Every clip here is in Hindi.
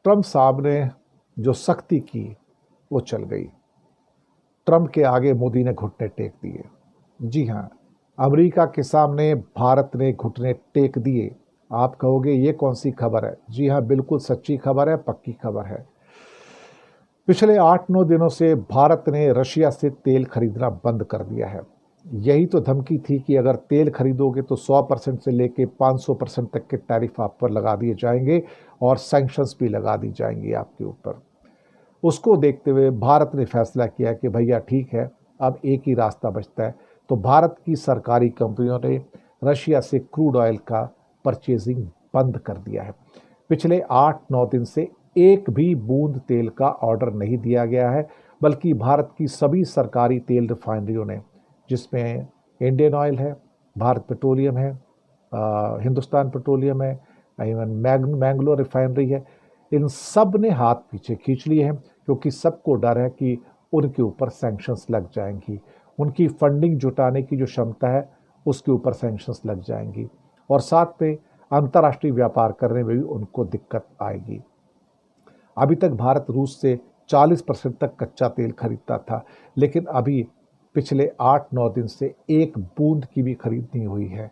ट्रम्प साहब ने जो सख्ती की वो चल गई। ट्रम्प के आगे मोदी ने घुटने टेक दिए। जी हाँ, अमेरिका के सामने भारत ने घुटने टेक दिए। आप कहोगे ये कौन सी खबर है? जी हाँ, बिल्कुल सच्ची खबर है, पक्की खबर है। पिछले 8-9 दिनों से भारत ने रशिया से तेल खरीदना बंद कर दिया है। यही तो धमकी थी कि अगर तेल खरीदोगे तो 100% से लेके 500% तक के टैरिफ आप पर लगा दिए जाएंगे और सैंक्शंस भी लगा दी जाएंगी आपके ऊपर। उसको देखते हुए भारत ने फैसला किया कि भैया ठीक है, अब एक ही रास्ता बचता है। तो भारत की सरकारी कंपनियों ने रशिया से क्रूड ऑयल का परचेजिंग बंद कर दिया है। पिछले 8-9 दिन से एक भी बूंद तेल का ऑर्डर नहीं दिया गया है, बल्कि भारत की सभी सरकारी तेल रिफाइनरियों ने, जिसमें इंडियन ऑयल है, भारत पेट्रोलियम है, हिंदुस्तान पेट्रोलियम है, इवन मैंगलोर रिफाइनरी है, इन सब ने हाथ पीछे खींच लिए हैं, क्योंकि सबको डर है कि उनके ऊपर सैंक्शंस लग जाएंगी। उनकी फंडिंग जुटाने की जो क्षमता है उसके ऊपर सैंक्शंस लग जाएंगी और साथ में अंतर्राष्ट्रीय व्यापार करने में भी उनको दिक्कत आएगी। अभी तक भारत रूस से 40% तक कच्चा तेल खरीदता था, लेकिन अभी पिछले 8-9 दिन से एक बूंद की भी खरीद नहीं हुई है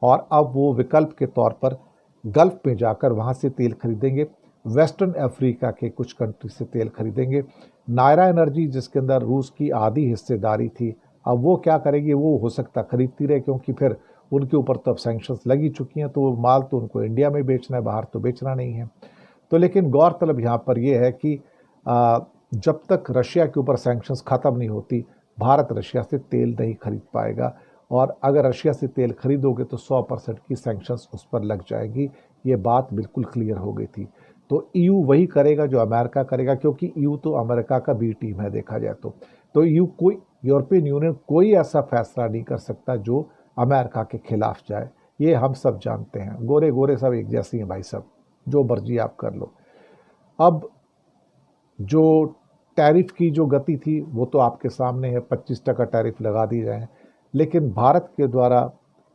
और अब वो विकल्प के तौर पर गल्फ में जाकर वहाँ से तेल खरीदेंगे, वेस्टर्न अफ्रीका के कुछ कंट्री से तेल खरीदेंगे। नायरा एनर्जी, जिसके अंदर रूस की आधी हिस्सेदारी थी, अब वो क्या करेगी? वो हो सकता खरीदती रहे, क्योंकि फिर उनके ऊपर तो अब सैंक्शंस लगी चुकी हैं, तो वो माल तो उनको इंडिया में बेचना है, बाहर तो बेचना नहीं है। तो लेकिन गौरतलब यहाँ पर यह है कि जब तक रशिया के ऊपर सैंक्शंस ख़त्म नहीं होती, भारत रशिया से तेल नहीं खरीद पाएगा और अगर रशिया से तेल खरीदोगे तो 100% की सैंक्शंस उस पर लग जाएगी। ये बात बिल्कुल क्लियर हो गई थी। तो ईयू वही करेगा जो अमेरिका करेगा, क्योंकि ईयू तो अमेरिका का बी टीम है देखा जाए तो ईयू कोई यूरोपियन यूनियन कोई ऐसा फैसला नहीं कर सकता जो अमेरिका के खिलाफ जाए। ये हम सब जानते हैं, गोरे गोरे सब एक जैसी हैं भाई सब, जो मर्जी आप कर लो। अब जो टैरिफ की जो गति थी वो तो आपके सामने है, 25% टैरिफ लगा दी जाए, लेकिन भारत के द्वारा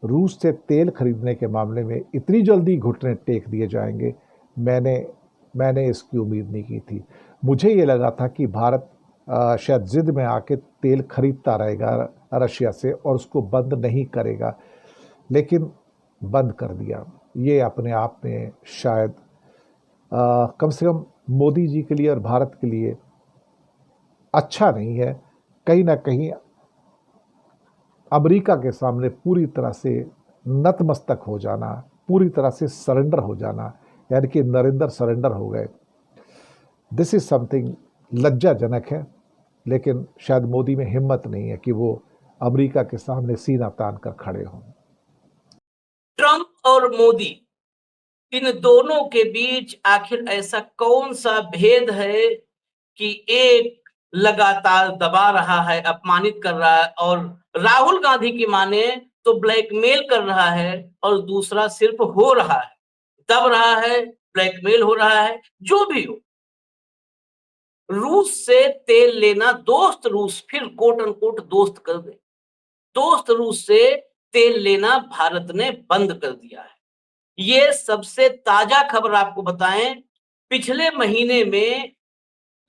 रूस से तेल खरीदने के मामले में इतनी जल्दी घुटने टेक दिए जाएंगे, मैंने इसकी उम्मीद नहीं की थी। मुझे ये लगा था कि भारत शायद जिद में आके तेल खरीदता रहेगा रशिया से और उसको बंद नहीं करेगा, लेकिन बंद कर दिया। ये अपने आप में शायद कम से कम मोदी जी के लिए और भारत के लिए अच्छा नहीं है। कहीं ना कहीं अमेरिका के सामने पूरी तरह से नतमस्तक हो जाना, पूरी तरह से सरेंडर हो जाना, यानी कि नरेंद्र सरेंडर हो गए, दिस इज समथिंग लज्जाजनक है। लेकिन शायद मोदी में हिम्मत नहीं है कि वो अमेरिका के सामने सीना तान कर खड़े हों। ट्रंप और मोदी, इन दोनों के बीच आखिर ऐसा कौन सा भेद है कि एक लगातार दबा रहा है, अपमानित कर रहा है और राहुल गांधी की माने तो ब्लैकमेल कर रहा है, और दूसरा सिर्फ हो रहा है, दब रहा है, ब्लैकमेल हो रहा है। जो भी हो, रूस से तेल लेना, दोस्त रूस, फिर कोट अनकोट दोस्त कर दे, दोस्त रूस से तेल लेना भारत ने बंद कर दिया है। ये सबसे ताजा खबर आपको बताएं, पिछले महीने में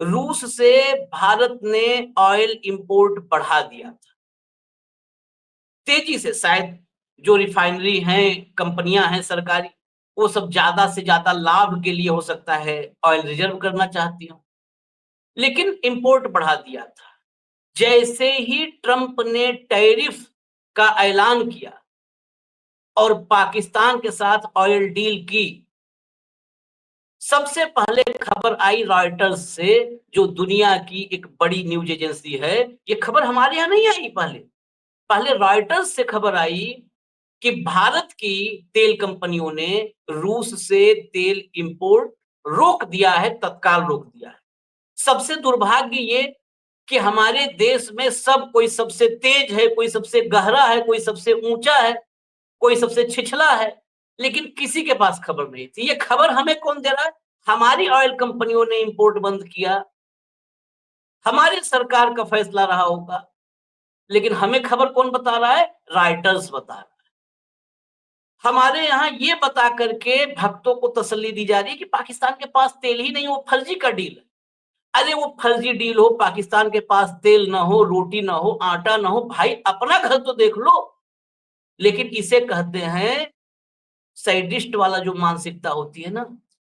रूस से भारत ने ऑयल इंपोर्ट बढ़ा दिया था तेजी से। शायद जो रिफाइनरी हैं, कंपनियां हैं सरकारी, वो सब ज्यादा से ज्यादा लाभ के लिए हो सकता है ऑयल रिजर्व करना चाहती हो, लेकिन इंपोर्ट बढ़ा दिया था। जैसे ही ट्रंप ने टैरिफ का ऐलान किया और पाकिस्तान के साथ ऑयल डील की, सबसे पहले खबर आई रॉयटर्स से, जो दुनिया की एक बड़ी न्यूज एजेंसी है। ये खबर हमारे यहां नहीं आई, पहले पहले रॉयटर्स से खबर आई कि भारत की तेल कंपनियों ने रूस से तेल इंपोर्ट रोक दिया है, तत्काल रोक दिया है। सबसे दुर्भाग्य ये कि हमारे देश में सब, कोई सबसे तेज है, कोई सबसे गहरा है, कोई सबसे ऊंचा है, कोई सबसे छिछला है, लेकिन किसी के पास खबर नहीं थी। ये खबर हमें कौन दे रहा है? हमारी ऑयल कंपनियों ने इंपोर्ट बंद किया, हमारी सरकार का फैसला रहा होगा, लेकिन हमें खबर कौन बता रहा है? रॉयटर्स बता रहा है। हमारे यहाँ ये बता करके भक्तों को तसल्ली दी जा रही है कि पाकिस्तान के पास तेल ही नहीं, वो फर्जी का डील है। अरे वो फर्जी डील हो, पाकिस्तान के पास तेल ना हो, रोटी ना हो, आटा ना हो, भाई अपना घर तो देख लो। लेकिन इसे कहते हैं सैडिस्ट वाला जो मानसिकता होती है ना,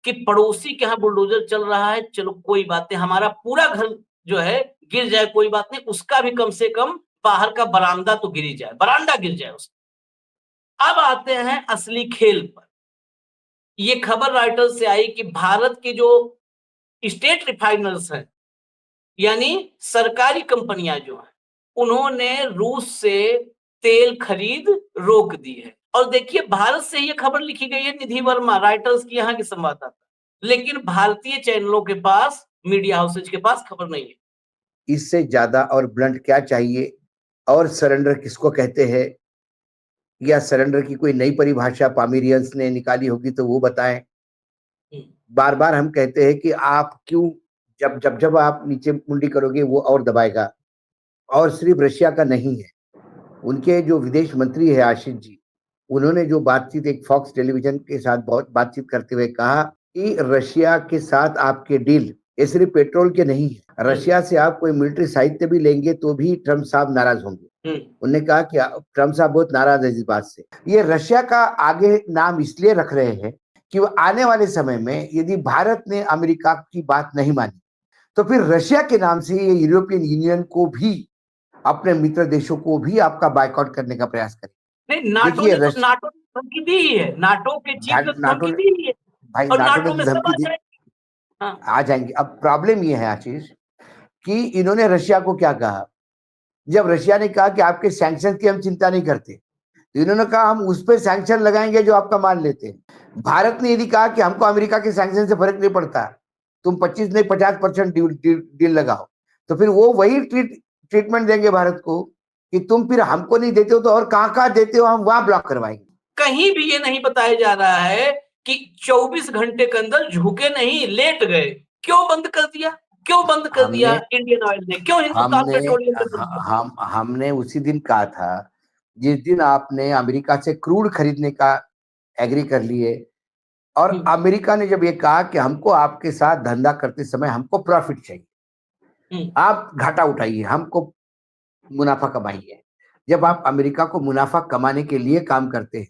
कि पड़ोसी के यहाँ बुलडोजर चल रहा है, चलो कोई बात नहीं, हमारा पूरा घर जो है गिर जाए कोई बात नहीं, उसका भी कम से कम बाहर का बरामदा तो गिर जाए, बरामदा गिर जाए उसका। अब आते हैं असली खेल पर। ये खबर राइटर्स से आई कि भारत के जो स्टेट रिफाइनर्स हैं, यानी सरकारी कंपनियां जो हैं, उन्होंने रूस से तेल खरीद रोक दी है। और देखिए, भारत से ये खबर लिखी गई है, निधि वर्मा राइटर्स की यहाँ की संवाददाता, लेकिन भारतीय चैनलों के पास, मीडिया हाउसेज के पास खबर नहीं है। इससे ज्यादा और ब्लंट क्या चाहिए? और सरेंडर किसको कहते हैं, या सरेंडर की कोई नई परिभाषा पामिरियंस ने निकाली होगी तो वो बताएं। बार बार हम कहते हैं कि आप क्यों, जब जब जब आप नीचे मुंडी करोगे वो और दबाएगा। और सिर्फ रशिया का नहीं है, उनके जो विदेश मंत्री है आशीष जी, उन्होंने जो बातचीत एक फॉक्स टेलीविजन के साथ बहुत बातचीत करते हुए कहा कि रशिया के साथ आपके डील ये सिर्फ पेट्रोल के नहीं है, रशिया से आप कोई मिलिट्री साहित्य भी लेंगे तो भी ट्रम्प साहब नाराज होंगे। उन्होंने कहा कि ट्रम्प साहब बहुत नाराज है इस बात से। ये रशिया का आगे नाम इसलिए रख रहे हैं कि वो आने वाले समय में यदि भारत ने अमेरिका की बात नहीं मानी तो फिर रशिया के नाम से ये यूरोपियन यूनियन को भी, अपने मित्र देशों को भी आपका बायकॉट करने का प्रयास करें। नहीं, नाटो ने तो नाटो ने धमकी दी ही है, नाटो के चीफ ने धमकी दी ही है, भाई और नाटो में ने सब धमकी दी, हाँ। आ जाएंगे। अब प्रॉब्लम ये है आशीष कि इन्होंने रशिया को क्या कहा, जब रशिया ने कहा कि आपके सैंक्शन की हम चिंता नहीं करते, तो इन्होंने कहा हम उस पर सैंक्शन लगाएंगे जो आपका माल लेते हैं। भारत ने यदि कहा कि हमको अमेरिका के सैंक्शन से फर्क नहीं पड़ता, तुम 25 नहीं 50% डील लगाओ, तो फिर वो वही ट्रीटमेंट देंगे भारत को कि तुम फिर हमको नहीं देते हो तो और कहाँ देते हो, हम वहां ब्लॉक करवाएंगे। कहीं भी ये नहीं बताया जा रहा है कि 24 घंटे के अंदर झुके नहीं, लेट गए। क्यों बंद कर दिया, क्यों बंद कर दिया इंडियन ऑयल ने, क्यों हिंदुस्तान पेट्रोलियम ने बंद कर दिया? हमने उसी दिन कहा था, जिस दिन आपने अमेरिका से क्रूड खरीदने का एग्री कर लिए, और अमेरिका ने जब ये कहा कि हमको आपके साथ धंधा करते समय हमको प्रॉफिट चाहिए, आप घाटा उठाइए, हमको मुनाफा कमाइए। जब आप अमेरिका को मुनाफा कमाने के लिए काम करते हैं,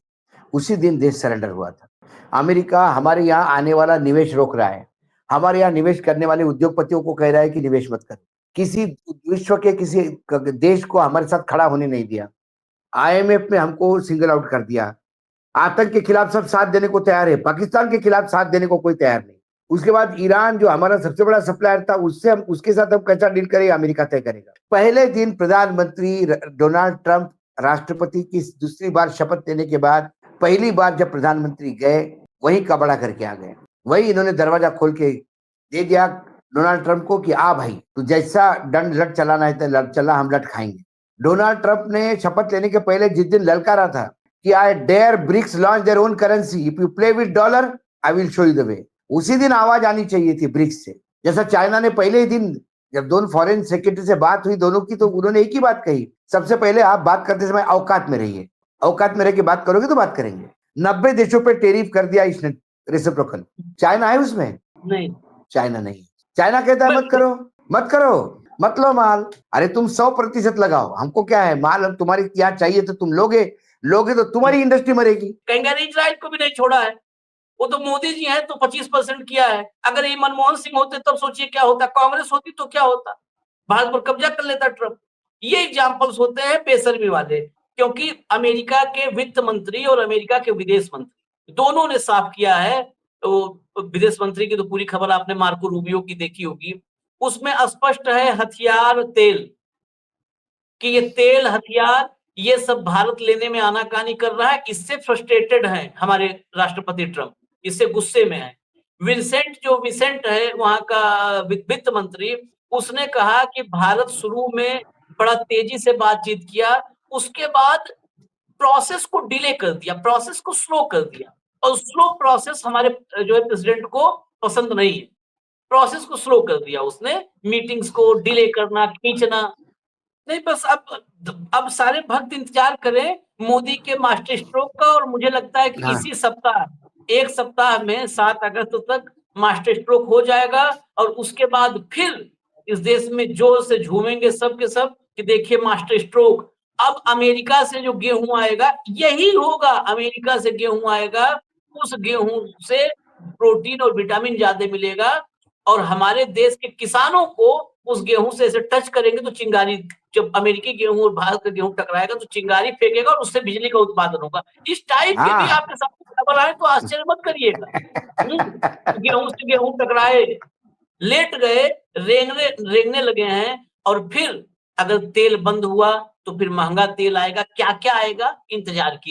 उसी दिन देश सरेंडर हुआ था। अमेरिका हमारे यहाँ आने वाला निवेश रोक रहा है, हमारे यहाँ निवेश करने वाले उद्योगपतियों को कह रहा है कि निवेश मत करो, किसी विश्व के किसी देश को हमारे साथ खड़ा होने नहीं दिया, IMF में हमको सिंगल आउट कर दिया, आतंक के खिलाफ सब साथ देने को तैयार है, पाकिस्तान के खिलाफ साथ देने को कोई तैयार नहीं। उसके बाद ईरान जो हमारा सबसे बड़ा सप्लायर था, उससे हम उसके साथ हम कैसा डील करेगा, अमेरिका तय करेगा। पहले दिन प्रधानमंत्री डोनाल्ड ट्रंप राष्ट्रपति की दूसरी बार शपथ लेने के बाद पहली बार जब प्रधानमंत्री गए, वही कबड़ा करके आ गए, वही इन्होंने दरवाजा खोल के दे दिया डोनाल्ड ट्रंप को कि आ भाई तू जैसा दंड लट चलाना है तो लट चला, हम लट खाएंगे। डोनाल्ड ट्रंप ने शपथ लेने के पहले जिस दिन ललकारा था कि I dare BRICS launch their own currency, if you play with dollar I will show you the way, उसी दिन आवाज आनी चाहिए थी ब्रिक्स से। जैसा चाइना ने पहले ही दिन जब दोनों फॉरेन सेक्रेटरी से बात हुई दोनों की, तो उन्होंने एक ही बात कही, सबसे पहले आप बात करते समय औकात में रहिए, औकात में रह के बात करोगे तो बात करेंगे। 90 देशों पे टेरिफ कर दिया इसने रेसिप्रोकल। चाइना है उसमें? नहीं, चाइना नहीं। चाइना कहता है मत करो मत करो, मत लो माल। अरे तुम 100% लगाओ, हमको क्या है, माल तुम्हारी क्या चाहिए तो तुम लोगे तो तुम्हारी इंडस्ट्री मरेगी। कहेंगे इजराइल को भी नहीं छोड़ा है, वो तो मोदी जी हैं तो 25% किया है। अगर ये मनमोहन सिंह होते तब सोचिए क्या होता, कांग्रेस होती तो क्या होता, भारत पर कब्जा कर लेता ट्रंप। ये एग्जाम्पल्स होते हैं बेशर्मी वाले, क्योंकि अमेरिका के वित्त मंत्री और अमेरिका के विदेश मंत्री दोनों ने साफ किया है। तो विदेश मंत्री की तो पूरी खबर आपने मार्को रूबियो की देखी होगी, उसमें स्पष्ट है हथियार तेल, कि ये तेल हथियार ये सब भारत लेने में आनाकानी कर रहा है। इससे फ्रस्ट्रेटेड है हमारे राष्ट्रपति ट्रंप, इससे गुस्से में है। विंसेंट है वहां का वित्त मंत्री, उसने कहा कि भारत शुरू में बड़ा तेजी से बातचीत किया, उसके बाद प्रोसेस को डिले कर दिया, प्रोसेस को स्लो कर दिया, और स्लो प्रोसेस हमारे जो है प्रेसिडेंट को पसंद नहीं है। प्रोसेस को स्लो कर दिया उसने, मीटिंग्स को डिले करना, खींचना। नहीं, बस अब सारे भक्त इंतजार करें मोदी के मास्टर स्ट्रोक का, और मुझे लगता है कि हाँ। इसी सप्ताह, एक सप्ताह में 7 अगस्त तक मास्टर स्ट्रोक हो जाएगा, और उसके बाद फिर इस देश में जोर से झूमेंगे सब के सब कि देखिए मास्टर स्ट्रोक। अब अमेरिका से जो गेहूं आएगा यही होगा, अमेरिका से गेहूं आएगा, उस गेहूं से प्रोटीन और विटामिन ज्यादा मिलेगा, और हमारे देश के किसानों को उस गेहूं से ऐसे टच करेंगे तो चिंगारी, जब अमेरिकी गेहूं और भारत का गेहूं टकराएगा तो चिंगारी फेंकेगा और उससे बिजली का उत्पादन होगा। इस टाइप के भी हाँ। आपके सामने खबर आए तो आश्चर्य मत करिएगा। गेहूं से गेहूं टकराए, लेट गए, रेंगने रेंगने लगे हैं, और फिर अगर तेल बंद हुआ तो फिर महंगा तेल आएगा, क्या क्या आएगा, इंतजार कीजिए।